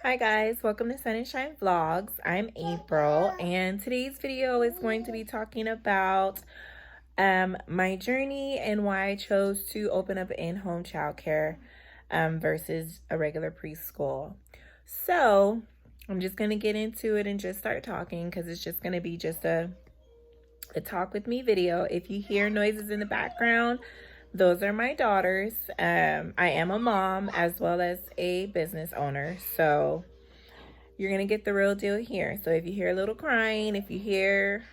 Hi guys, welcome to Sun and Shine Vlogs. I'm April and today's video is going to be talking about my journey and why I chose to open up in-home childcare versus a regular preschool. So I'm just going to get into it and just start talking because it's just going to be just a talk with me video. If you hear noises in the background, those are my daughters. I am a mom as well as a business owner, so you're gonna get the real deal here. So if you hear a little crying, if you hear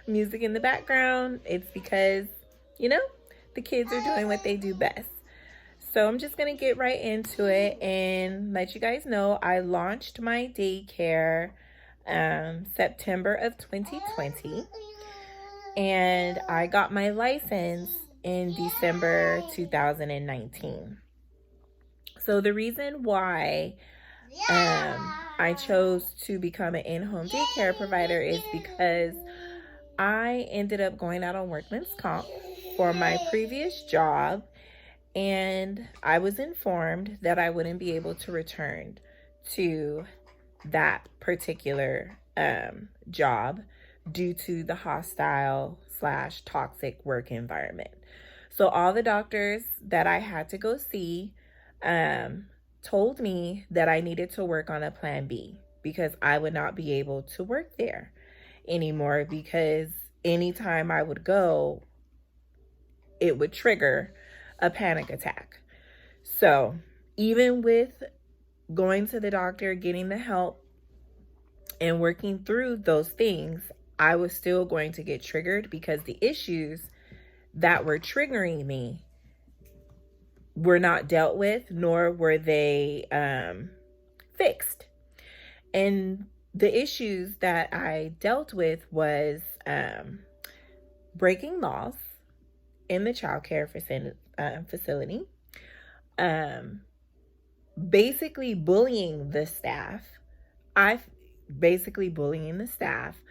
music in the background, it's because, you know, the kids are doing what they do best. So I'm just gonna get right into it and let you guys know I launched my daycare September of 2020, and I got my license in December 2019. So the reason why I chose to become an in-home daycare provider is because I ended up going out on workman's comp for my previous job, and I was informed that I wouldn't be able to return to that particular job due to the hostile / toxic work environment. So all the doctors that I had to go see told me that I needed to work on a plan B because I would not be able to work there anymore, because anytime I would go, it would trigger a panic attack. So even with going to the doctor, getting the help, and working through those things, I was still going to get triggered because the issues that were triggering me were not dealt with, nor were they fixed. And the issues that I dealt with was breaking laws in the childcare facility, basically bullying the staff. Bullying the staff.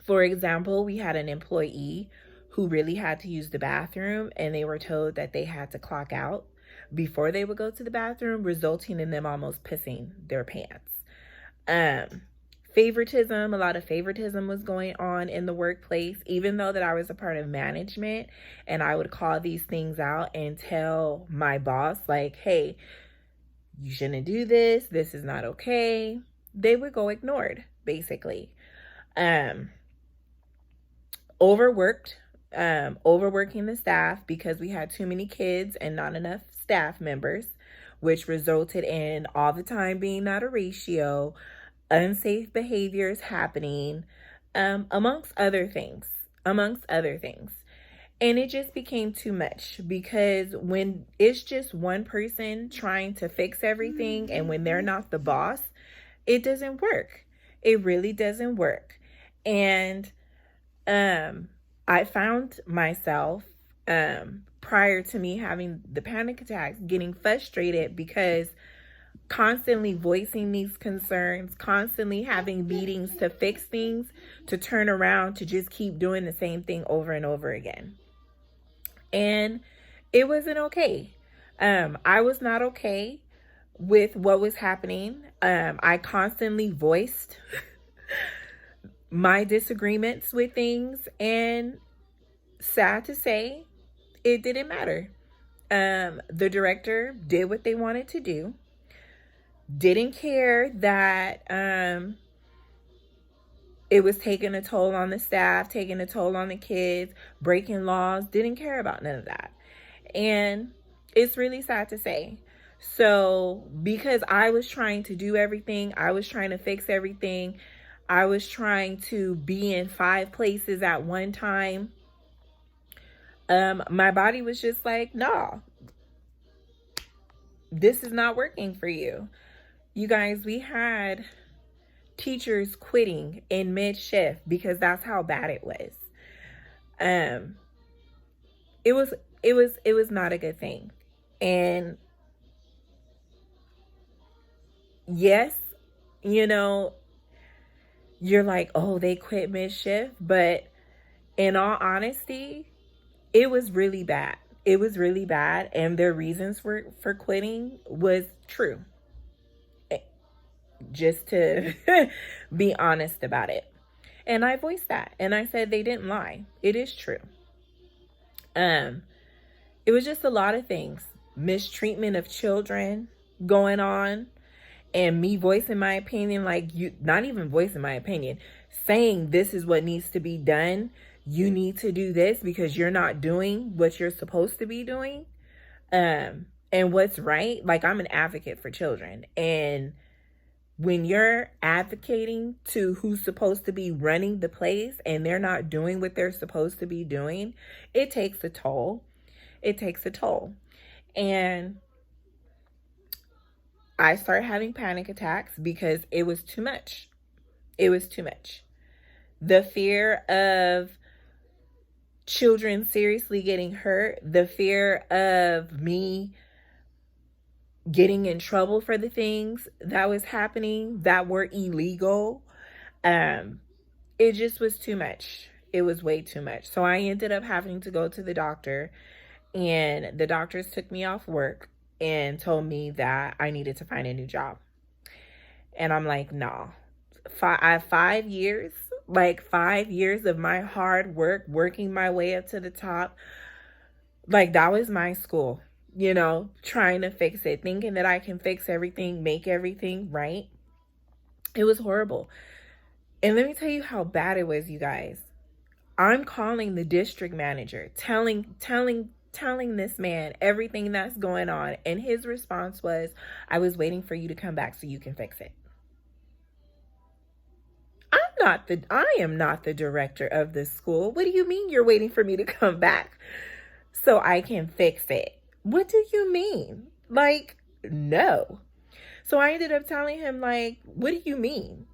For example, we had an employee who really had to use the bathroom, and they were told that they had to clock out before they would go to the bathroom, resulting in them almost pissing their pants. Favoritism, a lot of favoritism was going on in the workplace, even though that I was a part of management, and I would call these things out and tell my boss, like, hey, you shouldn't do this. This is not okay. They would go ignored, basically. Overworking the staff because we had too many kids and not enough staff members, which resulted in all the time being out of ratio, unsafe behaviors happening, amongst other things. And it just became too much, because when it's just one person trying to fix everything and when they're not the boss, it doesn't work. It really doesn't work. And I found myself, prior to me having the panic attacks, getting frustrated because constantly voicing these concerns, constantly having meetings to fix things, to turn around to just keep doing the same thing over and over again. And it wasn't okay. I was not okay with what was happening. I constantly voiced my disagreements with things, and sad to say, it didn't matter. The director did what they wanted to do, didn't care that it was taking a toll on the staff, taking a toll on the kids, breaking laws, didn't care about none of that. And it's really sad to say. So because I was trying to do everything, I was trying to fix everything, I was trying to be in 5 places at one time, my body was just like, no, this is not working for you. You guys, we had teachers quitting in mid-shift because that's how bad it was. It was not a good thing. And yes, you know, you're like, oh, they quit mid-shift, but in all honesty, it was really bad. it was really bad, and their reasons for quitting was true. Just to be honest about it. And I voiced that, and I said they didn't lie. It is true. Um, it was just a lot of things. Mistreatment of children going on, and me voicing my opinion, like, you not even voicing my opinion, saying this is what needs to be done. You need to do this because you're not doing what you're supposed to be doing. And what's right. Like, I'm an advocate for children, and when you're advocating to who's supposed to be running the place and they're not doing what they're supposed to be doing, it takes a toll. It takes a toll. And I started having panic attacks because it was too much. It was too much. The fear of children seriously getting hurt, the fear of me getting in trouble for the things that was happening that were illegal. It just was too much. It was way too much. So I ended up having to go to the doctor, and the doctors took me off work and told me that I needed to find a new job. And I'm like, nah. 5 years, like 5 years of my hard work, working my way up to the top, like that was my school, trying to fix it, thinking that I can fix everything, make everything right. It was horrible. And let me tell you how bad it was, you guys. I'm calling the district manager, telling this man everything that's going on. And his response was, I was waiting for you to come back so you can fix it. I am not the director of this school. What do you mean you're waiting for me to come back so I can fix it? What do you mean? Like, no. So I ended up telling him, like, what do you mean?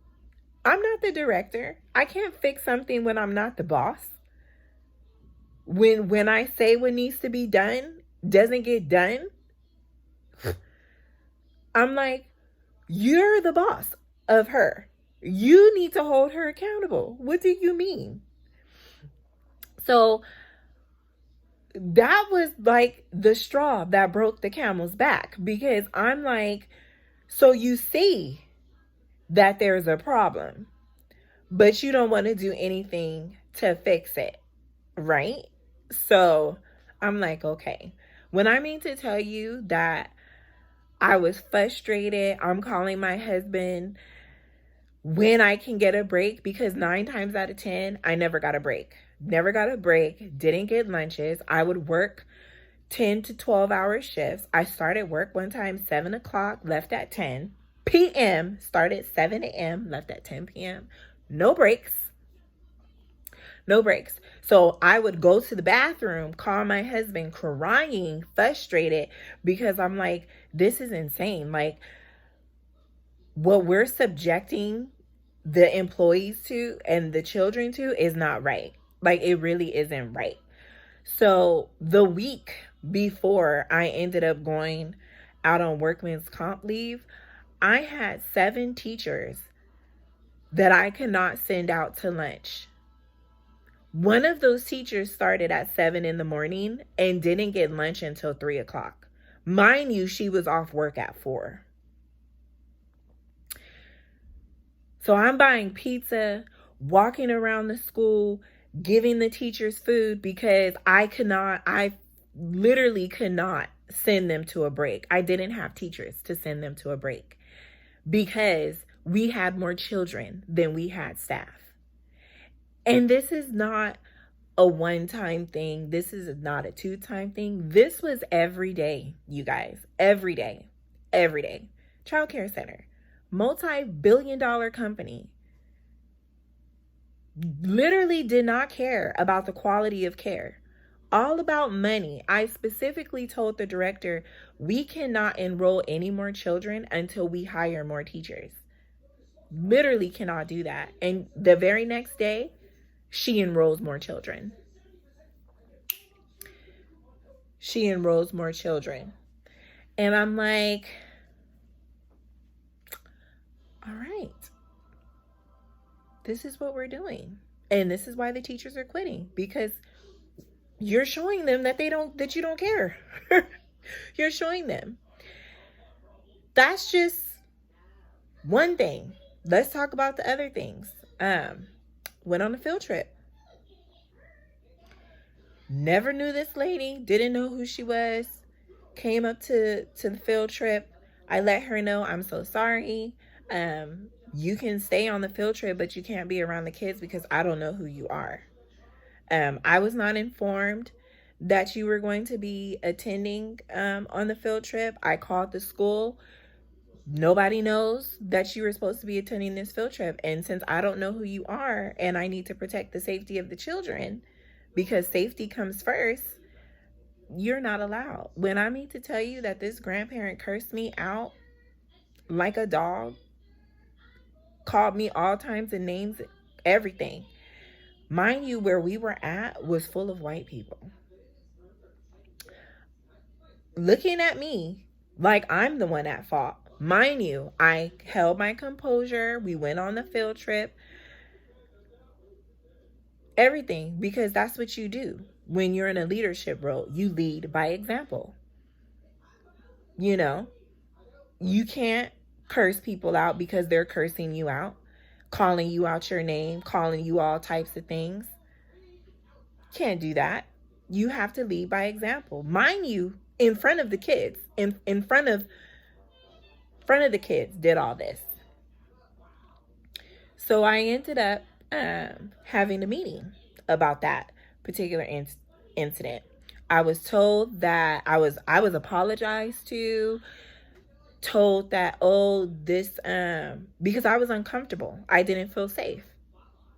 I'm not the director. I can't fix something when I'm not the boss. When I say what needs to be done doesn't get done, I'm like, you're the boss of her. You need to hold her accountable. What do you mean? So that was like the straw that broke the camel's back, because I'm like, so you see that there's a problem, but you don't want to do anything to fix it, right? So I'm like, okay. When I mean to tell you that I was frustrated, I'm calling my husband when I can get a break, because 9 times out of 10, I never got a break. Never got a break, didn't get lunches. I would work 10 to 12-hour shifts. I started work one time 7 o'clock, left at 10 p.m., started 7 a.m., left at 10 p.m. No breaks. No breaks. So I would go to the bathroom, call my husband, crying, frustrated, because I'm like, this is insane. Like, what we're subjecting the employees to and the children to is not right. Like, it really isn't right. So the week before I ended up going out on workman's comp leave, I had 7 teachers that I could not send out to lunch. One of those teachers started at 7 in the morning and didn't get lunch until 3 o'clock. Mind you, she was off work at 4. So I'm buying pizza, walking around the school, giving the teachers food, because I literally could not send them to a break. I didn't have teachers to send them to a break because we had more children than we had staff. And this is not a one-time thing. This is not a 2-time thing. This was every day, you guys. Every day. Every day. Childcare center. Multi-billion-dollar company. Literally did not care about the quality of care. All about money. I specifically told the director, we cannot enroll any more children until we hire more teachers. Literally cannot do that. And the very next day, she enrolls more children. She enrolls more children. And I'm like, all right, this is what we're doing. And this is why the teachers are quitting, because you're showing them that you don't care. You're showing them. That's just one thing. Let's talk about the other things. Went on a field trip. Never knew this lady, didn't know who she was. Came up to the field trip. I let her know, I'm so sorry. You can stay on the field trip, but you can't be around the kids because I don't know who you are. I was not informed that you were going to be attending on the field trip. I called the school. Nobody knows that you were supposed to be attending this field trip. And since I don't know who you are and I need to protect the safety of the children because safety comes first, you're not allowed. When I mean to tell you that this grandparent cursed me out like a dog, called me all kinds of names, everything. Mind you, where we were at was full of white people. Looking at me like I'm the one at fault. Mind you, I held my composure. We went on the field trip. Everything, because that's what you do. When you're in a leadership role, you lead by example. You know, you can't curse people out because they're cursing you out, calling you out your name, calling you all types of things. Can't do that. You have to lead by example. Mind you, in front of the kids, in front of the kids did all this. So I ended up having a meeting about that particular incident. I was told that I was apologized to, told that, this because I was uncomfortable. I didn't feel safe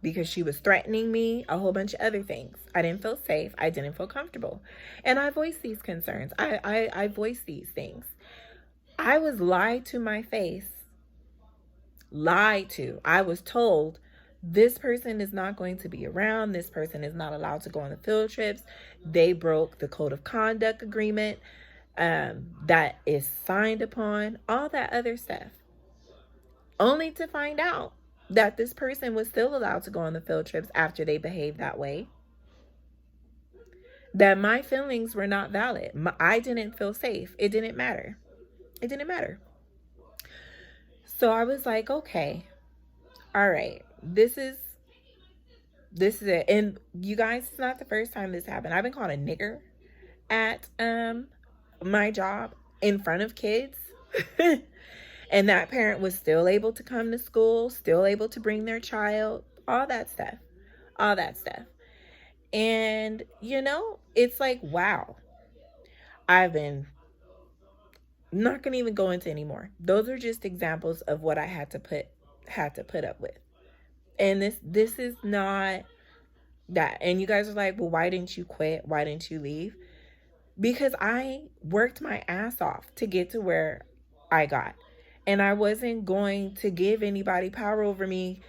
because she was threatening me, a whole bunch of other things. I didn't feel safe. I didn't feel comfortable. And I voiced these concerns. I voiced these things. I was lied to my face. Lied to. I was told this person is not going to be around. This person is not allowed to go on the field trips. They broke the code of conduct agreement that is signed upon, all that other stuff. Only to find out that this person was still allowed to go on the field trips after they behaved that way. That my feelings were not valid. I didn't feel safe. It didn't matter. It didn't matter. So I was like, okay, all right, this is it. And you guys, it's not the first time this happened. I've been called a nigger at my job in front of kids. And that parent was still able to come to school, still able to bring their child, all that stuff. And, it's like, wow. I'm not going to even go into anymore. Those are just examples of what I had to put up with. And this is not that. And you guys are like, well, why didn't you quit? Why didn't you leave? Because I worked my ass off to get to where I got. And I wasn't going to give anybody power over me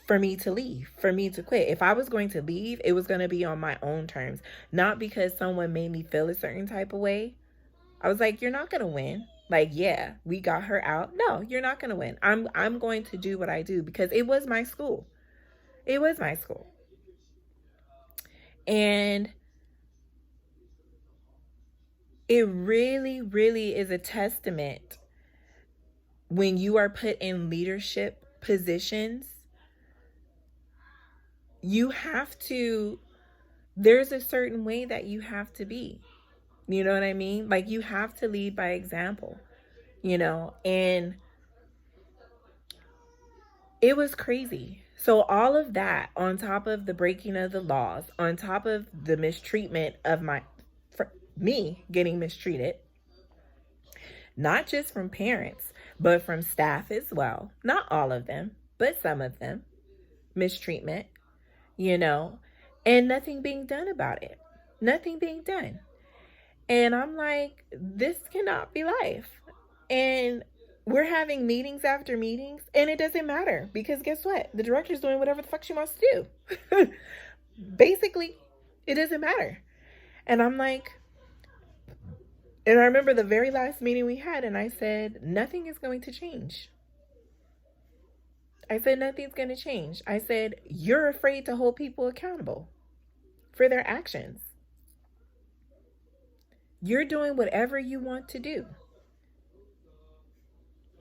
for me to leave, for me to quit. If I was going to leave, it was going to be on my own terms, not because someone made me feel a certain type of way. I was like, you're not going to win. Like, yeah, we got her out. No, you're not going to win. I'm going to do what I do because it was my school. It was my school. And it really, really is a testament when you are put in leadership positions. There's a certain way that you have to be. You know what I mean? Like, you have to lead by example, and it was crazy. So all of that, on top of the breaking of the laws, on top of the mistreatment of me getting mistreated, not just from parents, but from staff as well. Not all of them, but some of them. Mistreatment, and nothing being done about it. Nothing being done. And I'm like, this cannot be life. And we're having meetings after meetings, and it doesn't matter because guess what? The director's doing whatever the fuck she wants to do. Basically, it doesn't matter. And I'm like, and I remember the very last meeting we had, and I said, nothing is going to change. I said, nothing's going to change. I said, you're afraid to hold people accountable for their actions. You're doing whatever you want to do.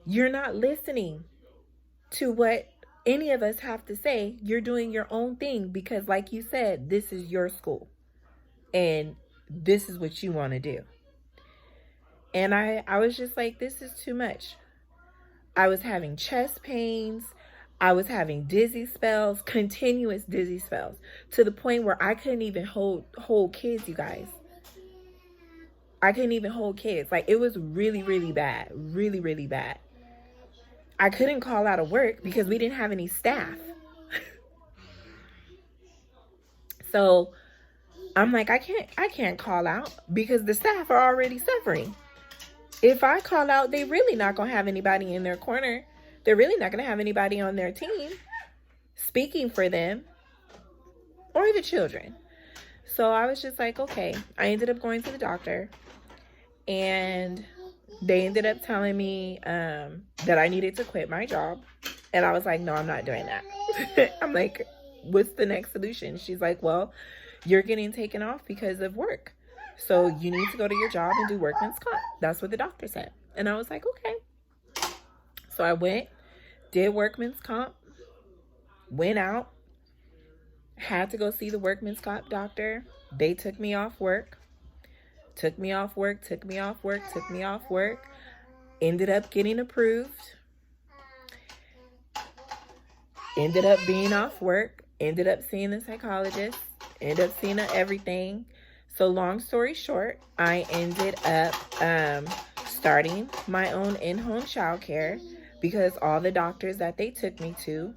You're not listening to what any of us have to say. You're doing your own thing because, like you said, this is your school and this is what you want to do. And I was just like, this is too much. I was having chest pains. I was having dizzy spells, continuous dizzy spells, to the point where I couldn't even hold kids, you guys. I couldn't even hold kids. Like, it was really, really bad. Really, really bad. I couldn't call out of work because we didn't have any staff. So I'm like, I can't call out because the staff are already suffering. If I call out, they really not going to have anybody in their corner. They're really not going to have anybody on their team speaking for them or the children. So I was just like, okay. I ended up going to the doctor, and they ended up telling me that I needed to quit my job. And I was like, no, I'm not doing that. I'm like, what's the next solution? She's like, well, you're getting taken off because of work. So you need to go to your job and do workman's comp. That's what the doctor said. And I was like, okay. So I went, did workman's comp, went out, had to go see the workman's comp doctor. They took me off work, ended up getting approved, ended up being off work, ended up seeing the psychologist, ended up seeing everything. So long story short, I ended up starting my own in-home childcare because all the doctors that they took me to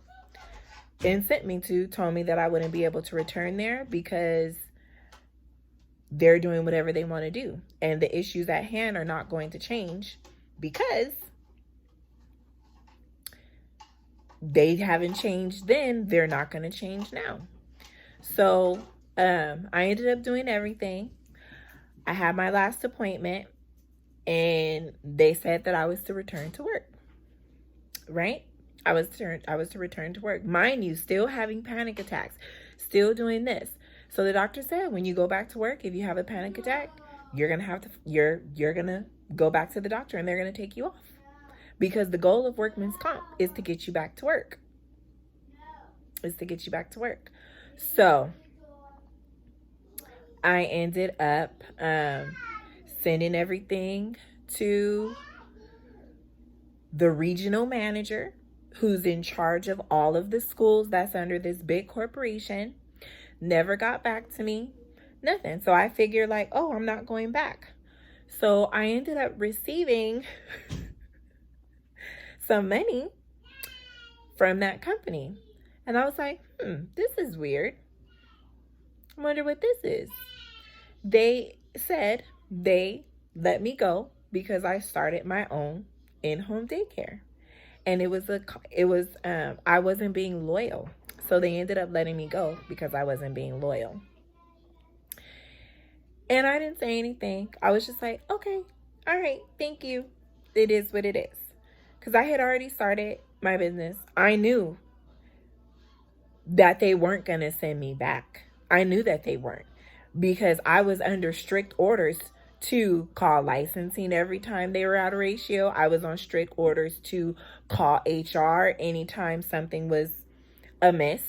and sent me to told me that I wouldn't be able to return there because they're doing whatever they want to do. And the issues at hand are not going to change because they haven't changed then. They're not going to change now. So I ended up doing everything. I had my last appointment and they said that I was to return to work, right? I was to return to work. Mind you, still having panic attacks, still doing this. So the doctor said, when you go back to work, if you have a panic attack, you're going to go back to the doctor and they're going to take you off, because the goal of workman's comp is to get you back to work. So I ended up sending everything to the regional manager who's in charge of all of the schools that's under this big corporation. Never got back to me, nothing. So I figured like, oh, I'm not going back. So I ended up receiving some money from that company. And I was like, this is weird. I wonder what this is. They said they let me go because I started my own in-home daycare. And I wasn't being loyal. So they ended up letting me go because I wasn't being loyal. And I didn't say anything. I was just like, okay, all right, thank you. It is what it is. Because I had already started my business. I knew that they weren't going to send me back. I knew that they weren't, because I was under strict orders to call licensing every time they were out of ratio. I was on strict orders to call HR anytime something was amiss.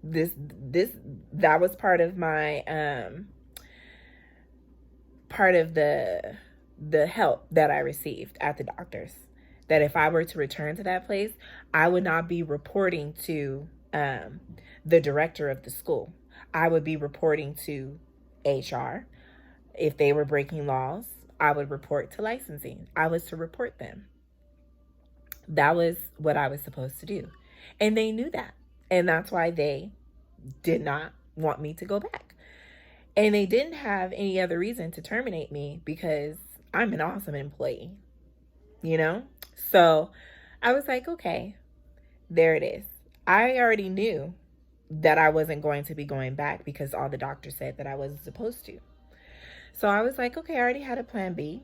That was part of my part of the help that I received at the doctor's, that if I were to return to that place, I would not be reporting to the director of the school. I would be reporting to HR. If they were breaking laws, I would report to licensing. I was to report them. That was what I was supposed to do. And they knew that. And that's why they did not want me to go back. And they didn't have any other reason to terminate me because I'm an awesome employee, you know? So I was like, okay, there it is. I already knew that I wasn't going to be going back because all the doctors said that I wasn't supposed to. So I was like, okay, I already had a plan B.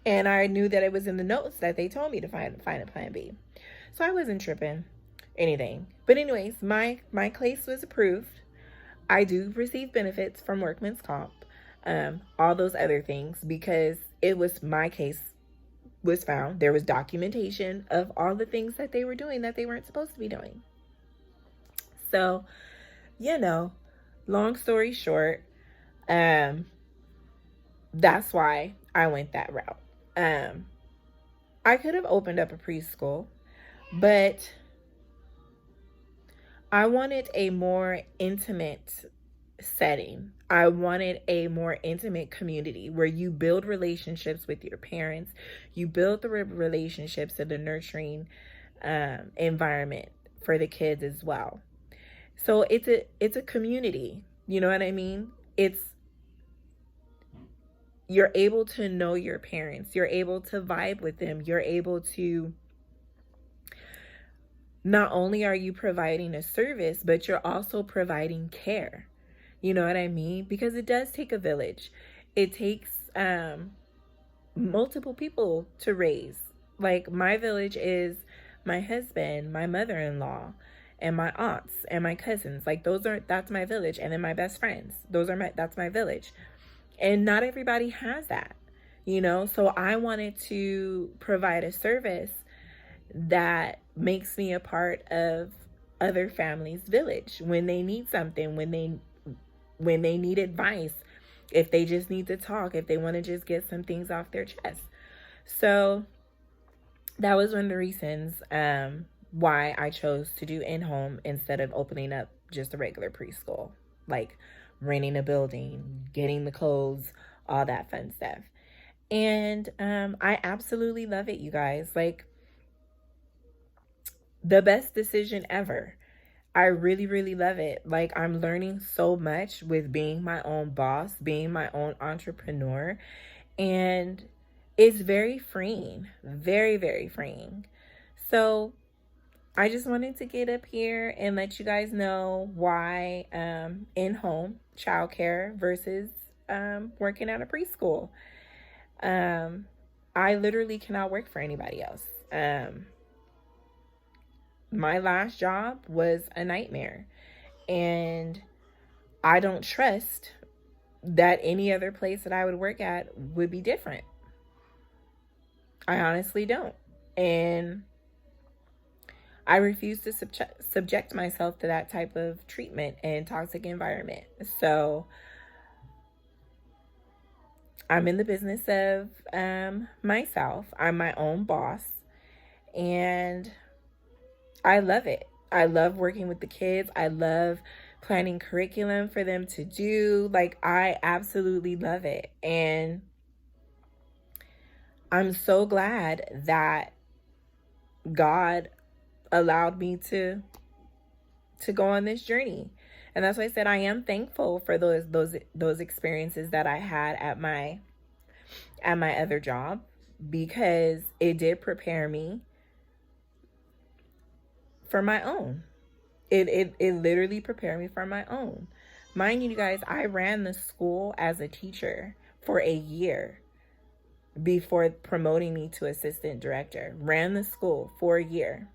And I knew that it was in the notes that they told me to find a plan B. So I wasn't tripping anything. But anyways, my case was approved. I do receive benefits from workman's comp. all those other things, because it was my case was found. There was documentation of all the things that they were doing that they weren't supposed to be doing. So, long story short, that's why I went that route. I could have opened up a preschool, but I wanted a more intimate setting. I wanted a more intimate community where you build relationships with your parents, you build the relationships and the nurturing environment for the kids as well. So it's a community, you know what I mean? You're able to know your parents, you're able to vibe with them, you're able to, not only are you providing a service, but you're also providing care. You know what I mean? Because it does take a village. It takes multiple people to raise. Like, my village is my husband, my mother-in-law, and my aunts and my cousins. Like, that's my village. And then my best friends. That's my village. And not everybody has that, So I wanted to provide a service that makes me a part of other families' village when they need something, when they need advice, if they just need to talk, if they want to just get some things off their chest. So that was one of the reasons why I chose to do in-home instead of opening up just a regular preschool, like renting a building, getting the clothes, all that fun stuff. And I absolutely love it, you guys. Like, the best decision ever. I really, really love it. Like, I'm learning so much with being my own boss, being my own entrepreneur. And it's very freeing, very, very freeing. So I just wanted to get up here and let you guys know why in-home childcare versus working at a preschool. I literally cannot work for anybody else. My last job was a nightmare, and I don't trust that any other place that I would work at would be different. I honestly don't. And I refuse to subject myself to that type of treatment and toxic environment. So I'm in the business of myself. I'm my own boss, and I love it. I love working with the kids. I love planning curriculum for them to do. Like, I absolutely love it. And I'm so glad that God allowed me to go on this journey. And that's why I said I am thankful for those experiences that I had at my other job, because it did prepare me for my own. It literally prepared me for my own. Mind you guys, I ran the school as a teacher for a year before promoting me to assistant director. Ran the school for a year,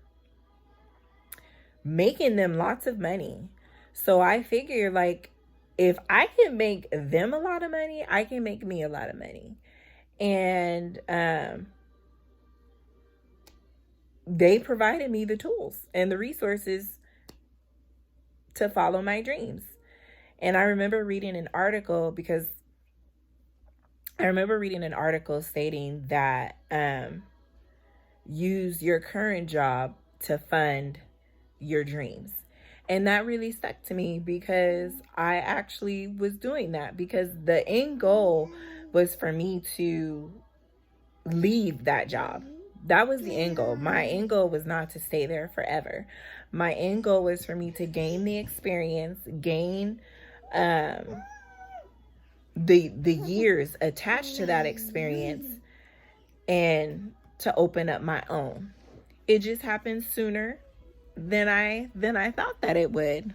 making them lots of money. So I figure, like, if I can make them a lot of money, I can make me a lot of money. And they provided me the tools and the resources to follow my dreams. And I remember reading an article, stating that use your current job to fund your dreams. And that really stuck to me, because I actually was doing that, because the end goal was for me to leave that job. That was the end goal. My end goal was not to stay there forever. My end goal was for me to gain the experience, gain the years attached to that experience, and to open up my own. It just happened sooner than I thought that it would.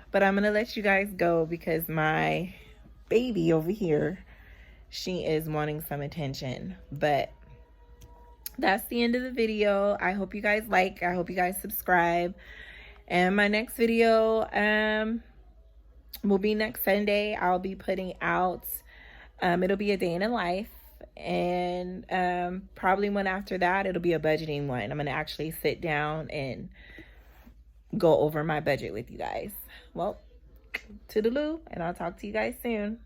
But I'm gonna let you guys go, because my baby over here, she is wanting some attention. But that's the end of the video. I hope you guys I hope you guys subscribe. And my next video, will be next Sunday. I'll be putting out, it'll be a day in a life. And probably one after that, it'll be a budgeting one. I'm going to actually sit down and go over my budget with you guys. Well, toodaloo, and I'll talk to you guys soon.